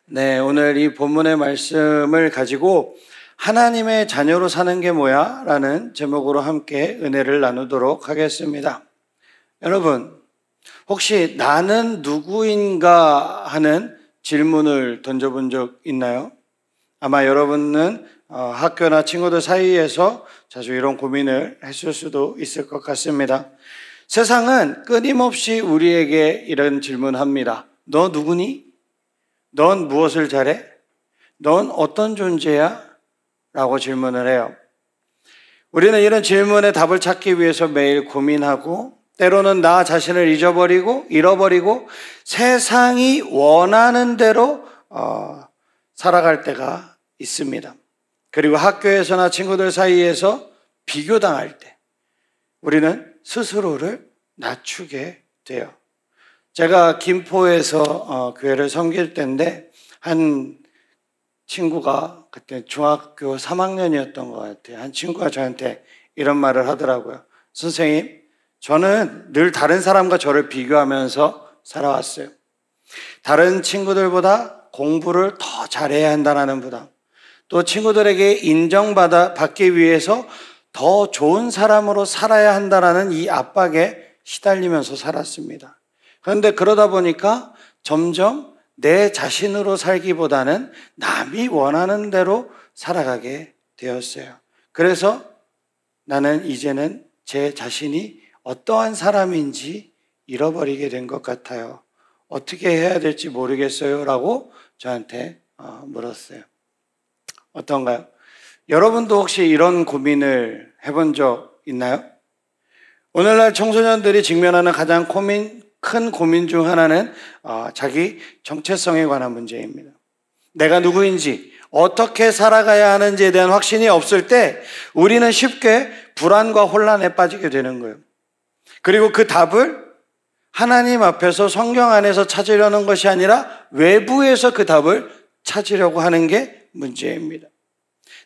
네, 오늘 이 본문의 말씀을 가지고 하나님의 자녀로 사는 게 뭐야? 라는 제목으로 함께 은혜를 나누도록 하겠습니다. 여러분, 혹시 나는 누구인가 하는 질문을 던져본 적 있나요? 아마 여러분은 학교나 친구들 사이에서 자주 이런 고민을 했을 수도 있을 것 같습니다. 세상은 끊임없이 우리에게 이런 질문합니다. 너 누구니? 넌 무엇을 잘해? 넌 어떤 존재야? 라고 질문을 해요. 우리는 이런 질문에 답을 찾기 위해서 매일 고민하고 때로는 나 자신을 잃어버리고 세상이 원하는 대로 살아갈 때가 있습니다. 그리고 학교에서나 친구들 사이에서 비교당할 때 우리는 스스로를 낮추게 돼요. 제가 김포에서 교회를 섬길 때인데 한 친구가 그때 중학교 3학년이었던 것 같아요. 한 친구가 저한테 이런 말을 하더라고요. 선생님, 저는 늘 다른 사람과 저를 비교하면서 살아왔어요. 다른 친구들보다 공부를 더 잘해야 한다는 부담, 또 친구들에게 인정받기 위해서 더 좋은 사람으로 살아야 한다는 이 압박에 시달리면서 살았습니다. 그런데 그러다 보니까 점점 내 자신으로 살기보다는 남이 원하는 대로 살아가게 되었어요. 그래서 나는 이제는 제 자신이 어떠한 사람인지 잃어버리게 된 것 같아요. 어떻게 해야 될지 모르겠어요 라고 저한테 물었어요. 어떤가요? 여러분도 혹시 이런 고민을 해본 적 있나요? 오늘날 청소년들이 직면하는 가장 큰 고민 중 하나는 자기 정체성에 관한 문제입니다. 내가 누구인지, 어떻게 살아가야 하는지에 대한 확신이 없을 때 우리는 쉽게 불안과 혼란에 빠지게 되는 거예요. 그리고 그 답을 하나님 앞에서 성경 안에서 찾으려는 것이 아니라 외부에서 그 답을 찾으려고 하는 게 문제입니다.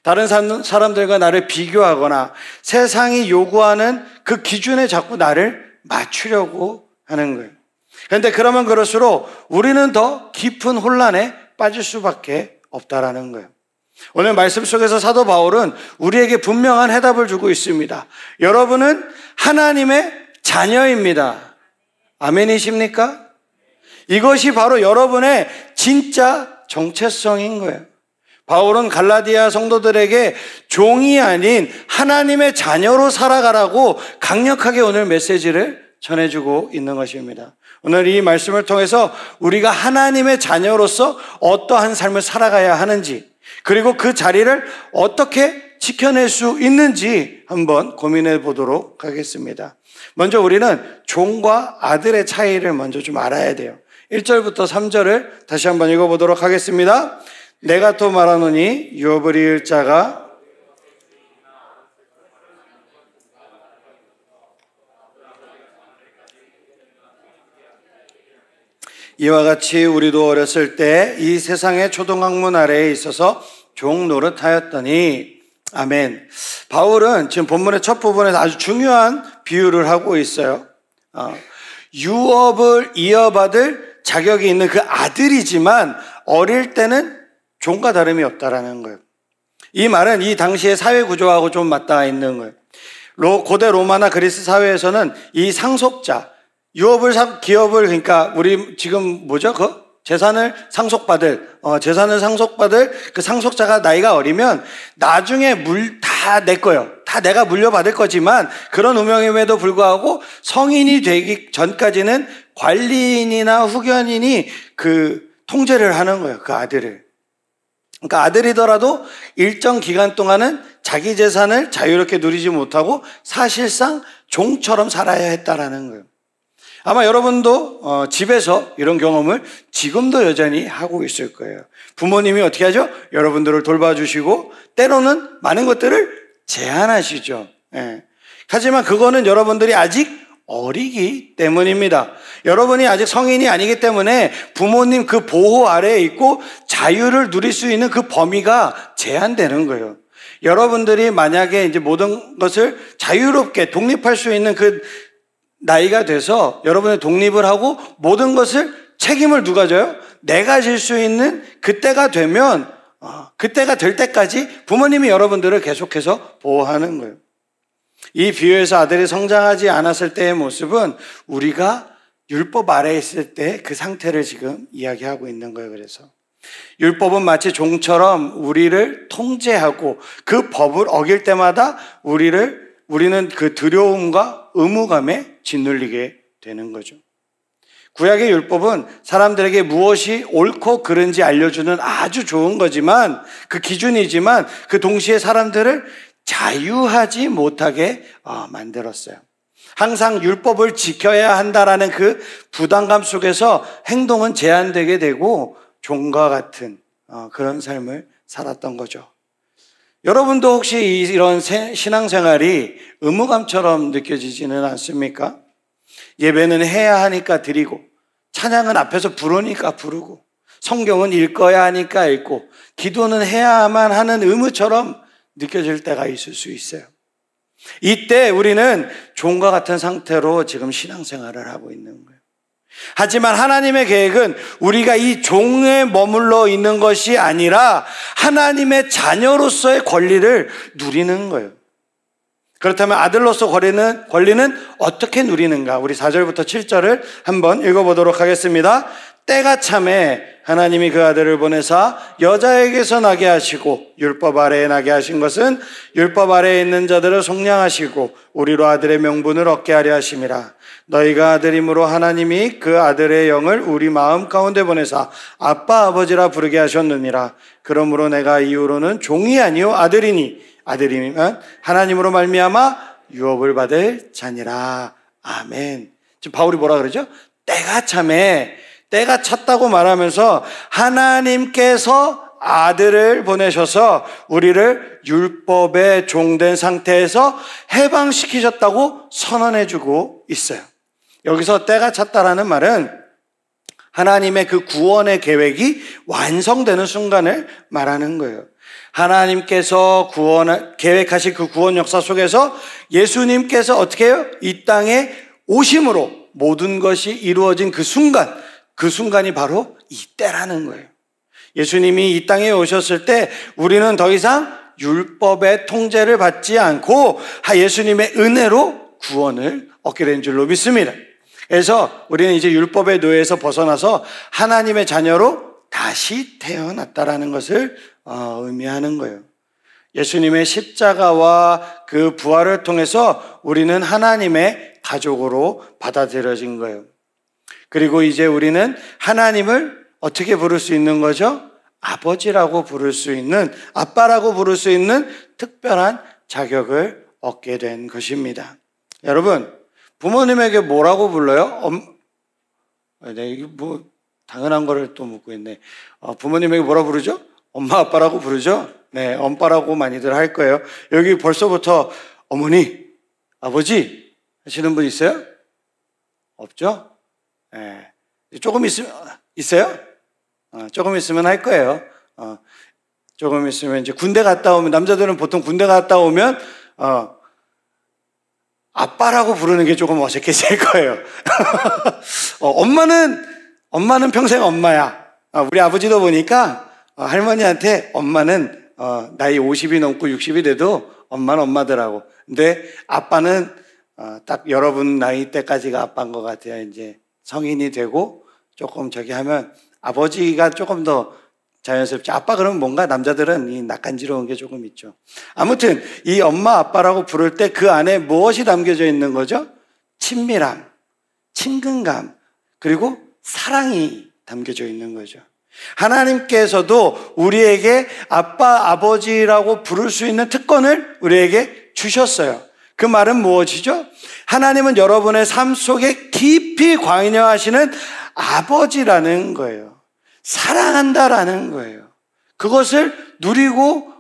다른 사람들과 나를 비교하거나 세상이 요구하는 그 기준에 자꾸 나를 맞추려고 하는 거예요. 그런데 그러면 그럴수록 우리는 더 깊은 혼란에 빠질 수밖에 없다라는 거예요. 오늘 말씀 속에서 사도 바울은 우리에게 분명한 해답을 주고 있습니다. 여러분은 하나님의 자녀입니다. 아멘이십니까? 이것이 바로 여러분의 진짜 정체성인 거예요. 바울은 갈라디아 성도들에게 종이 아닌 하나님의 자녀로 살아가라고 강력하게 오늘 메시지를 전해주고 있는 것입니다. 오늘 이 말씀을 통해서 우리가 하나님의 자녀로서 어떠한 삶을 살아가야 하는지, 그리고 그 자리를 어떻게 지켜낼 수 있는지 한번 고민해 보도록 하겠습니다. 먼저 우리는 종과 아들의 차이를 먼저 좀 알아야 돼요. 1절부터 3절을 다시 한번 읽어보도록 하겠습니다. 내가 또 말하노니 유업을 이을 자가 이와 같이 우리도 어렸을 때 이 세상의 초등학문 아래에 있어서 종 노릇하였더니, 아멘. 바울은 지금 본문의 첫 부분에서 아주 중요한 비유를 하고 있어요. 유업을 이어받을 자격이 있는 그 아들이지만 어릴 때는 종과 다름이 없다라는 거예요. 이 말은 이 당시의 사회 구조하고 좀 맞닿아 있는 거예요. 고대 로마나 그리스 사회에서는 이 상속자, 유업을 기업을, 그러니까 우리 지금 뭐죠? 재산을 상속받을 그 상속자가 나이가 어리면 나중에 다 내 거예요. 다 내가 물려받을 거지만 그런 운명임에도 불구하고 성인이 되기 전까지는 관리인이나 후견인이 그 통제를 하는 거예요. 그 아들을. 그러니까 아들이더라도 일정 기간 동안은 자기 재산을 자유롭게 누리지 못하고 사실상 종처럼 살아야 했다라는 거예요. 아마 여러분도 집에서 이런 경험을 지금도 여전히 하고 있을 거예요. 부모님이 어떻게 하죠? 여러분들을 돌봐주시고 때로는 많은 것들을 제한하시죠. 하지만 그거는 여러분들이 아직 어리기 때문입니다. 여러분이 아직 성인이 아니기 때문에 부모님 그 보호 아래에 있고 자유를 누릴 수 있는 그 범위가 제한되는 거예요. 여러분들이 만약에 이제 모든 것을 자유롭게 독립할 수 있는 그 나이가 돼서 여러분의 독립을 하고 모든 것을 책임을 누가 져요? 내가 질 수 있는 그때가 되면 그때가 될 때까지 부모님이 여러분들을 계속해서 보호하는 거예요. 이 비유에서 아들이 성장하지 않았을 때의 모습은 우리가 율법 아래에 있을 때 그 상태를 지금 이야기하고 있는 거예요. 그래서 율법은 마치 종처럼 우리를 통제하고 그 법을 어길 때마다 우리는 그 두려움과 의무감에 짓눌리게 되는 거죠. 구약의 율법은 사람들에게 무엇이 옳고 그른지 알려주는 아주 좋은 거지만, 그 기준이지만 그 동시에 사람들을 자유하지 못하게 만들었어요. 항상 율법을 지켜야 한다라는 그 부담감 속에서 행동은 제한되게 되고 종과 같은 그런 삶을 살았던 거죠. 여러분도 혹시 이런 신앙생활이 의무감처럼 느껴지지는 않습니까? 예배는 해야 하니까 드리고, 찬양은 앞에서 부르니까 부르고, 성경은 읽어야 하니까 읽고, 기도는 해야만 하는 의무처럼 느껴질 때가 있을 수 있어요. 이때 우리는 종과 같은 상태로 지금 신앙생활을 하고 있는 거예요. 하지만 하나님의 계획은 우리가 이 종에 머물러 있는 것이 아니라 하나님의 자녀로서의 권리를 누리는 거예요. 그렇다면 아들로서 권리는 어떻게 누리는가? 우리 4절부터 7절을 한번 읽어보도록 하겠습니다. 때가 참에 하나님이 그 아들을 보내사 여자에게서 나게 하시고 율법 아래에 나게 하신 것은 율법 아래에 있는 자들을 속량하시고 우리로 아들의 명분을 얻게 하려 하심이라. 너희가 아들이므로 하나님이 그 아들의 영을 우리 마음 가운데 보내사 아빠 아버지라 부르게 하셨느니라. 그러므로 내가 이후로는 종이 아니요 아들이니 아들이면 하나님으로 말미암아 유업을 받을 자니라. 아멘. 지금 바울이 뭐라 그러죠? 때가 참에, 때가 찼다고 말하면서 하나님께서 아들을 보내셔서 우리를 율법에 종된 상태에서 해방시키셨다고 선언해주고 있어요. 여기서 때가 찼다라는 말은 하나님의 그 구원의 계획이 완성되는 순간을 말하는 거예요. 하나님께서 계획하신 그 구원 역사 속에서 예수님께서 어떻게 해요? 이 땅에 오심으로 모든 것이 이루어진 그 순간이 바로 이때라는 거예요. 예수님이 이 땅에 오셨을 때 우리는 더 이상 율법의 통제를 받지 않고 예수님의 은혜로 구원을 얻게 된 줄로 믿습니다. 그래서 우리는 이제 율법의 노예에서 벗어나서 하나님의 자녀로 다시 태어났다라는 것을 의미하는 거예요. 예수님의 십자가와 그 부활을 통해서 우리는 하나님의 가족으로 받아들여진 거예요. 그리고 이제 우리는 하나님을 어떻게 부를 수 있는 거죠? 아버지라고 부를 수 있는, 아빠라고 부를 수 있는 특별한 자격을 얻게 된 것입니다. 여러분, 부모님에게 뭐라고 불러요? 이게 뭐 당연한 거를 또 묻고 있네. 부모님에게 뭐라 부르죠? 엄마 아빠라고 부르죠? 네, 엄빠라고 많이들 할 거예요. 여기 벌써부터 어머니, 아버지 하시는 분 있어요? 없죠? 네. 조금 있으면 있어요? 조금 있으면 할 거예요. 조금 있으면 이제 군대 갔다 오면, 남자들은 보통 군대 갔다 오면 아빠라고 부르는 게 조금 어색해질 거예요. 엄마는 평생 엄마야. 우리 아버지도 보니까 할머니한테 엄마는 나이 50이 넘고 60이 돼도 엄마는 엄마더라고. 근데 아빠는 딱 여러분 나이 때까지가 아빠인 것 같아요. 이제 성인이 되고 조금 하면 아버지가 조금 더 자연스럽죠. 아빠 그러면 뭔가 남자들은 이 낯간지러운 게 조금 있죠. 아무튼 이 엄마 아빠라고 부를 때 그 안에 무엇이 담겨져 있는 거죠? 친밀함, 친근감, 그리고 사랑이 담겨져 있는 거죠. 하나님께서도 우리에게 아빠, 아버지라고 부를 수 있는 특권을 우리에게 주셨어요. 그 말은 무엇이죠? 하나님은 여러분의 삶 속에 깊이 관여하시는 아버지라는 거예요. 사랑한다라는 거예요. 그것을 누리고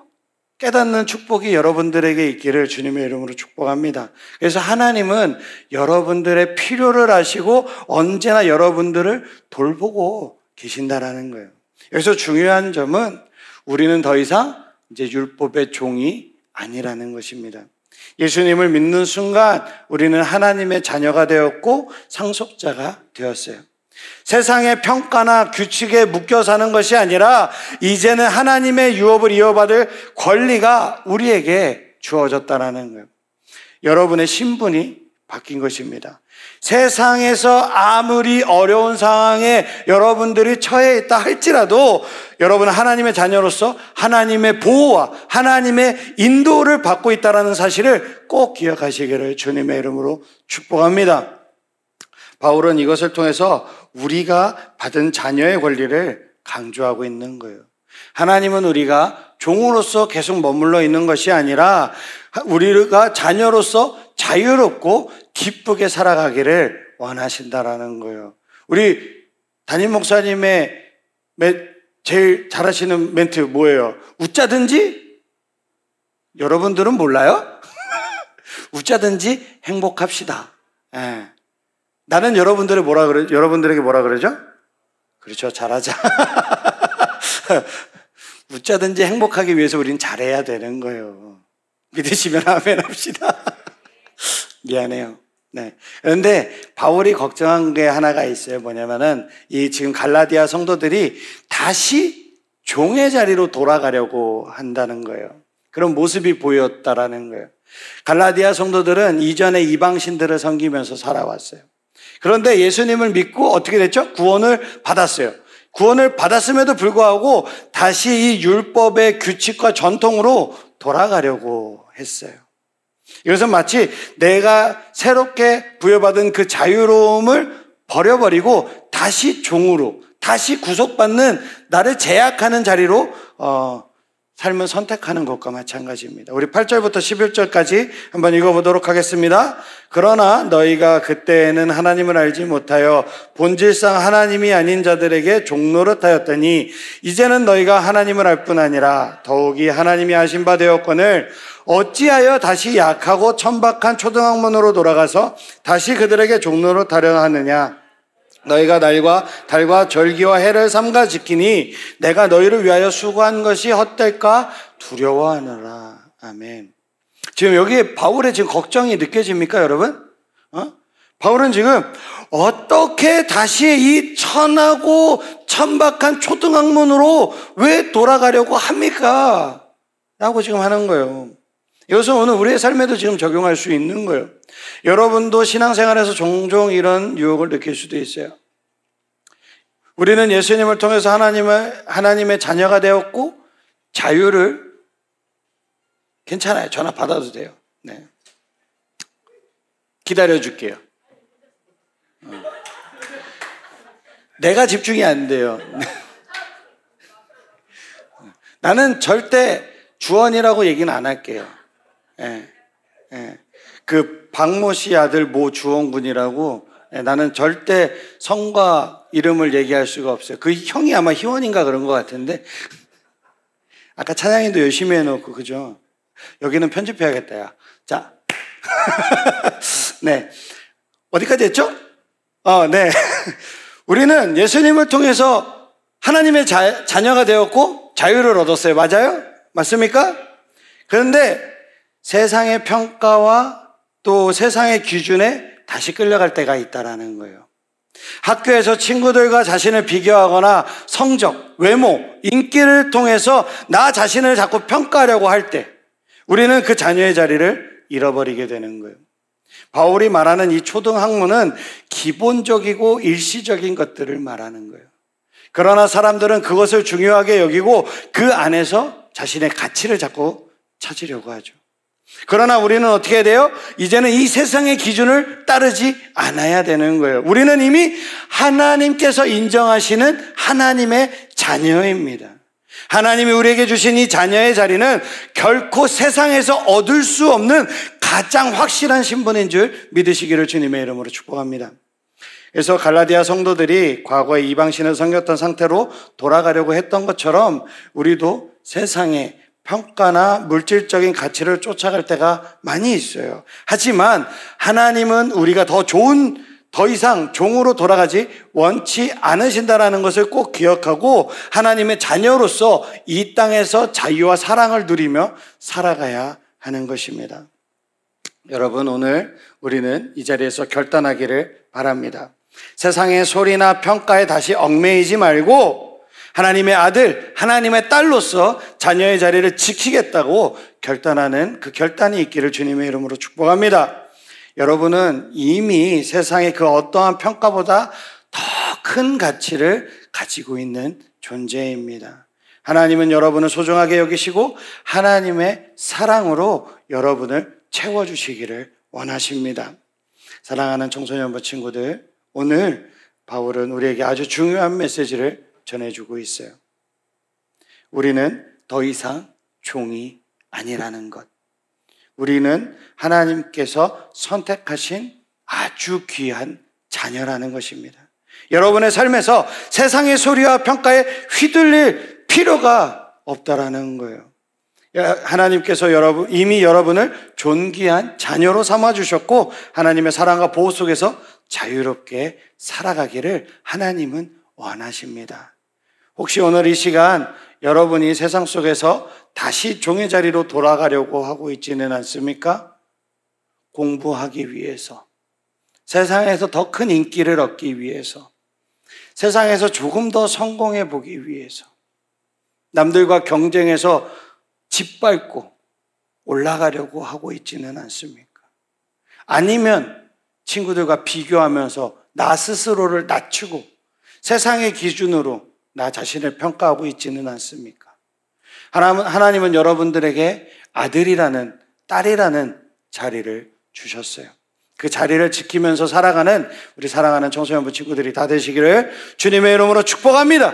깨닫는 축복이 여러분들에게 있기를 주님의 이름으로 축복합니다. 그래서 하나님은 여러분들의 필요를 아시고 언제나 여러분들을 돌보고 계신다라는 거예요. 여기서 중요한 점은 우리는 더 이상 이제 율법의 종이 아니라는 것입니다. 예수님을 믿는 순간 우리는 하나님의 자녀가 되었고 상속자가 되었어요. 세상의 평가나 규칙에 묶여 사는 것이 아니라 이제는 하나님의 유업을 이어받을 권리가 우리에게 주어졌다는 거예요. 여러분의 신분이 바뀐 것입니다. 세상에서 아무리 어려운 상황에 여러분들이 처해 있다 할지라도 여러분은 하나님의 자녀로서 하나님의 보호와 하나님의 인도를 받고 있다는 사실을 꼭 기억하시기를 주님의 이름으로 축복합니다. 바울은 이것을 통해서 우리가 받은 자녀의 권리를 강조하고 있는 거예요. 하나님은 우리가 종으로서 계속 머물러 있는 것이 아니라 우리가 자녀로서 자유롭고 기쁘게 살아가기를 원하신다라는 거예요. 우리 담임 목사님의 제일 잘하시는 멘트 뭐예요? 웃자든지? 여러분들은 몰라요? 웃자든지 행복합시다. 예. 나는 여러분들에게 뭐라 그러죠? 그렇죠. 잘하자. 웃자든지 행복하기 위해서 우리는 잘해야 되는 거예요. 믿으시면 아멘 합시다. 미안해요. 네. 그런데 바울이 걱정한 게 하나가 있어요. 뭐냐면은 이 지금 갈라디아 성도들이 다시 종의 자리로 돌아가려고 한다는 거예요. 그런 모습이 보였다라는 거예요. 갈라디아 성도들은 이전에 이방신들을 섬기면서 살아왔어요. 그런데 예수님을 믿고 어떻게 됐죠? 구원을 받았어요. 구원을 받았음에도 불구하고 다시 이 율법의 규칙과 전통으로 돌아가려고 했어요. 이것은 마치 내가 새롭게 부여받은 그 자유로움을 버려버리고 다시 종으로, 다시 구속받는 나를 제약하는 자리로 삶을 선택하는 것과 마찬가지입니다. 우리 8절부터 11절까지 한번 읽어보도록 하겠습니다. 그러나 너희가 그때에는 하나님을 알지 못하여 본질상 하나님이 아닌 자들에게 종노릇하였더니 이제는 너희가 하나님을 알 뿐 아니라 더욱이 하나님이 아신 바 되었거늘 어찌하여 다시 약하고 천박한 초등학문으로 돌아가서 다시 그들에게 종노릇하려 하느냐. 너희가 날과 달과 절기와 해를 삼가 지키니 내가 너희를 위하여 수고한 것이 헛될까 두려워하느라. 아멘. 지금 여기 바울의 지금 걱정이 느껴집니까, 여러분? 바울은 지금 어떻게 다시 이 천하고 천박한 초등학문으로 왜 돌아가려고 합니까? 라고 지금 하는 거예요. 이것은 오늘 우리의 삶에도 지금 적용할 수 있는 거예요. 여러분도 신앙생활에서 종종 이런 유혹을 느낄 수도 있어요. 우리는 예수님을 통해서 하나님의 자녀가 되었고 자유를 괜찮아요. 전화 받아도 돼요. 네. 기다려줄게요. 내가 집중이 안 돼요. 나는 절대 주원이라고 얘기는 안 할게요. 그 박모 씨 아들 모 주원군이라고 나는 절대 성과 이름을 얘기할 수가 없어요. 그 형이 아마 희원인가 그런 것 같은데 아까 찬양이도 열심히 해놓고 그죠? 여기는 편집해야겠다. 야. 자, 네 어디까지 했죠? 네. 우리는 예수님을 통해서 하나님의 자녀가 되었고 자유를 얻었어요. 맞아요? 맞습니까? 그런데 세상의 평가와 또 세상의 기준에 다시 끌려갈 때가 있다라는 거예요. 학교에서 친구들과 자신을 비교하거나 성적, 외모, 인기를 통해서 나 자신을 자꾸 평가하려고 할 때 우리는 그 자녀의 자리를 잃어버리게 되는 거예요. 바울이 말하는 이 초등학문은 기본적이고 일시적인 것들을 말하는 거예요. 그러나 사람들은 그것을 중요하게 여기고 그 안에서 자신의 가치를 자꾸 찾으려고 하죠. 그러나 우리는 어떻게 해야 돼요? 이제는 이 세상의 기준을 따르지 않아야 되는 거예요. 우리는 이미 하나님께서 인정하시는 하나님의 자녀입니다. 하나님이 우리에게 주신 이 자녀의 자리는 결코 세상에서 얻을 수 없는 가장 확실한 신분인 줄 믿으시기를 주님의 이름으로 축복합니다. 그래서 갈라디아 성도들이 과거에 이방신을 섬겼던 상태로 돌아가려고 했던 것처럼 우리도 세상의 평가나 물질적인 가치를 쫓아갈 때가 많이 있어요. 하지만 하나님은 우리가 더 이상 종으로 돌아가지 원치 않으신다라는 것을 꼭 기억하고 하나님의 자녀로서 이 땅에서 자유와 사랑을 누리며 살아가야 하는 것입니다. 여러분, 오늘 우리는 이 자리에서 결단하기를 바랍니다. 세상의 소리나 평가에 다시 얽매이지 말고 하나님의 아들, 하나님의 딸로서 자녀의 자리를 지키겠다고 결단하는 그 결단이 있기를 주님의 이름으로 축복합니다. 여러분은 이미 세상의 그 어떠한 평가보다 더 큰 가치를 가지고 있는 존재입니다. 하나님은 여러분을 소중하게 여기시고 하나님의 사랑으로 여러분을 채워주시기를 원하십니다. 사랑하는 청소년부 친구들, 오늘 바울은 우리에게 아주 중요한 메시지를 전해주고 있어요. 우리는 더 이상 종이 아니라는 것. 우리는 하나님께서 선택하신 아주 귀한 자녀라는 것입니다. 여러분의 삶에서 세상의 소리와 평가에 휘둘릴 필요가 없다라는 거예요. 하나님께서 이미 여러분을 존귀한 자녀로 삼아주셨고 하나님의 사랑과 보호 속에서 자유롭게 살아가기를 하나님은 원하십니다. 혹시 오늘 이 시간 여러분이 세상 속에서 다시 종의 자리로 돌아가려고 하고 있지는 않습니까? 공부하기 위해서, 세상에서 더 큰 인기를 얻기 위해서, 세상에서 조금 더 성공해 보기 위해서, 남들과 경쟁해서 짓밟고 올라가려고 하고 있지는 않습니까? 아니면 친구들과 비교하면서 나 스스로를 낮추고 세상의 기준으로 나 자신을 평가하고 있지는 않습니까? 하나님은 여러분들에게 아들이라는, 딸이라는 자리를 주셨어요. 그 자리를 지키면서 살아가는 우리 사랑하는 청소년부 친구들이 다 되시기를 주님의 이름으로 축복합니다.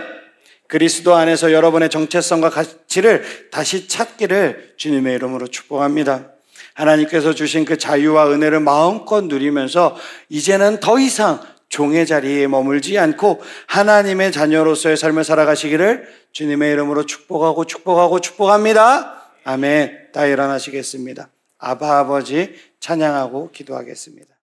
그리스도 안에서 여러분의 정체성과 가치를 다시 찾기를 주님의 이름으로 축복합니다. 하나님께서 주신 그 자유와 은혜를 마음껏 누리면서 이제는 더 이상 종의 자리에 머물지 않고 하나님의 자녀로서의 삶을 살아가시기를 주님의 이름으로 축복합니다. 아멘. 다 일어나시겠습니다. 아바 아버지 찬양하고 기도하겠습니다.